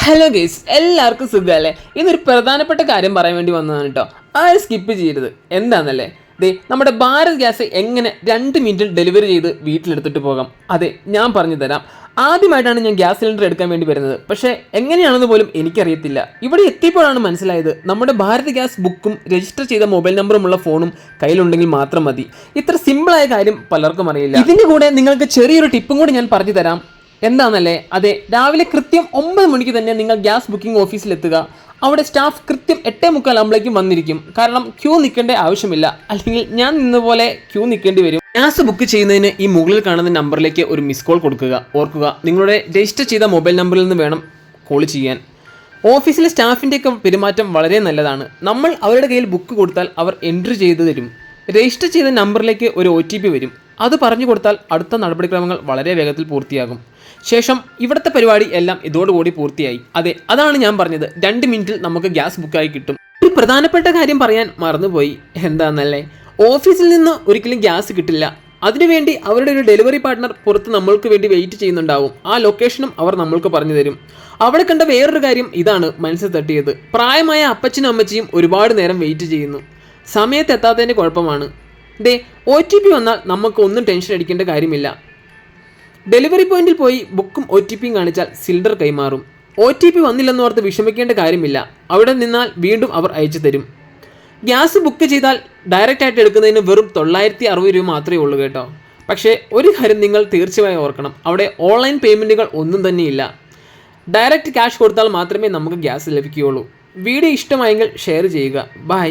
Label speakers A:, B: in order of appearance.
A: Hello guys, എല്ലാവർക്കും സുഖമല്ലേ? ഇന്നൊരു പ്രധാനപ്പെട്ട കാര്യം പറയാൻ വേണ്ടി വന്നതാണ് കേട്ടോ. ആരും സ്കിപ്പ് ചെയ്യരുത്. എന്താണെന്നല്ലേ, നമ്മുടെ ഭാരത് ഗ്യാസ് എങ്ങനെ 2 മിനിറ്റിൽ ഡെലിവറി ചെയ്ത് വീട്ടിലെടുത്തിട്ട് പോകാം. അതെ, ഞാൻ പറഞ്ഞു തരാം. ആദ്യമായിട്ടാണ് ഞാൻ ഗ്യാസ് സിലിണ്ടർ എടുക്കാൻ വേണ്ടി വരുന്നത്. പക്ഷേ എങ്ങനെയാണെന്ന് പോലും എനിക്കറിയത്തില്ല. ഇവിടെ എത്തിയപ്പോഴാണ് മനസ്സിലായത്, നമ്മുടെ ഭാരത് ഗ്യാസ് ബുക്കും രജിസ്റ്റർ ചെയ്ത മൊബൈൽ നമ്പറുമുള്ള ഫോണും കയ്യിലുണ്ടെങ്കിൽ മാത്രം മതി. ഇത്ര സിമ്പിളായ കാര്യം പലർക്കും അറിയില്ല. ഇതിൻ്റെ കൂടെ നിങ്ങൾക്ക് ചെറിയൊരു ടിപ്പും കൂടി ഞാൻ പറഞ്ഞു തരാം. എന്താണെന്നല്ലേ, അതെ, രാവിലെ കൃത്യം 9 മണിക്ക് തന്നെ നിങ്ങൾ ഗ്യാസ് ബുക്കിംഗ് ഓഫീസിലെത്തുക. അവിടെ സ്റ്റാഫ് കൃത്യം 8:45 ആകുമ്പോഴേക്കും വന്നിരിക്കും. കാരണം ക്യൂ നിൽക്കേണ്ട ആവശ്യമില്ല, അല്ലെങ്കിൽ ഞാൻ നിന്നപോലെ ക്യൂ നിൽക്കേണ്ടി വരും. ഗ്യാസ് ബുക്ക് ചെയ്യുന്നതിന് ഈ മുകളിൽ കാണുന്ന നമ്പറിലേക്ക് ഒരു മിസ് കോൾ കൊടുക്കുക. ഓർക്കുക, നിങ്ങളുടെ രജിസ്റ്റർ ചെയ്ത മൊബൈൽ നമ്പറിൽ നിന്ന് വേണം കോൾ ചെയ്യാൻ. ഓഫീസിലെ സ്റ്റാഫിൻ്റെയൊക്കെ പെരുമാറ്റം വളരെ നല്ലതാണ്. നമ്മൾ അവരുടെ കയ്യിൽ ബുക്ക് കൊടുത്താൽ അവർ എൻട്രി ചെയ്ത് തരും. രജിസ്റ്റർ ചെയ്ത നമ്പറിലേക്ക് ഒരു OTP വരും. അത് പറഞ്ഞു കൊടുത്താൽ അടുത്ത നടപടിക്രമങ്ങൾ വളരെ വേഗത്തിൽ പൂർത്തിയാകും. ശേഷം ഇവിടുത്തെ പരിപാടി എല്ലാം ഇതോടുകൂടി പൂർത്തിയായി. അതെ, അതാണ് ഞാൻ പറഞ്ഞത്, 2 മിനിറ്റിൽ നമുക്ക് ഗ്യാസ് ബുക്കായി കിട്ടും. ഒരു പ്രധാനപ്പെട്ട കാര്യം പറയാൻ മറന്നുപോയി. എന്താണെന്നല്ലേ, ഓഫീസിൽ നിന്ന് ഒരിക്കലും ഗ്യാസ് കിട്ടില്ല. അതിനുവേണ്ടി അവരുടെ ഒരു ഡെലിവറി പാർട്ട്ണർ പുറത്ത് നമ്മൾക്ക് വേണ്ടി വെയിറ്റ് ചെയ്യുന്നുണ്ടാവും. ആ ലൊക്കേഷനും അവർ നമ്മൾക്ക് പറഞ്ഞു തരും. അവിടെ കണ്ട വേറൊരു കാര്യം ഇതാണ് മനസ്സിൽ തട്ടിയത്. പ്രായമായ അപ്പച്ചനും അമ്മച്ചിയും ഒരുപാട് നേരം വെയിറ്റ് ചെയ്യുന്നു. സമയത്ത് എത്താത്തതിൻ്റെ കുഴപ്പമാണ്. OTP വന്നാൽ നമുക്ക് ഒന്നും ടെൻഷൻ അടിക്കേണ്ട കാര്യമില്ല. ഡെലിവറി പോയിന്റിൽ പോയി ബുക്കും OTPയും കാണിച്ചാൽ സിലിണ്ടർ കൈമാറും. OTP വന്നില്ലെന്നോർത്ത് വിഷമിക്കേണ്ട കാര്യമില്ല. അവിടെ നിന്നാൽ വീണ്ടും അവർ അയച്ചു തരും. ഗ്യാസ് ബുക്ക് ചെയ്താൽ ഡയറക്റ്റ് ആയിട്ട് എടുക്കുന്നതിന് വെറും 960 രൂപ മാത്രമേ ഉള്ളൂ കേട്ടോ. പക്ഷേ ഒരു കാര്യം നിങ്ങൾ തീർച്ചയായും ഓർക്കണം, അവിടെ ഓൺലൈൻ പേയ്മെൻറ്റുകൾ ഒന്നും തന്നെയില്ല. ഡയറക്റ്റ് ക്യാഷ് കൊടുത്താൽ മാത്രമേ നമുക്ക് ഗ്യാസ് ലഭിക്കുകയുള്ളൂ. വീഡിയോ ഇഷ്ടമായെങ്കിൽ ഷെയർ ചെയ്യുക. ബൈ.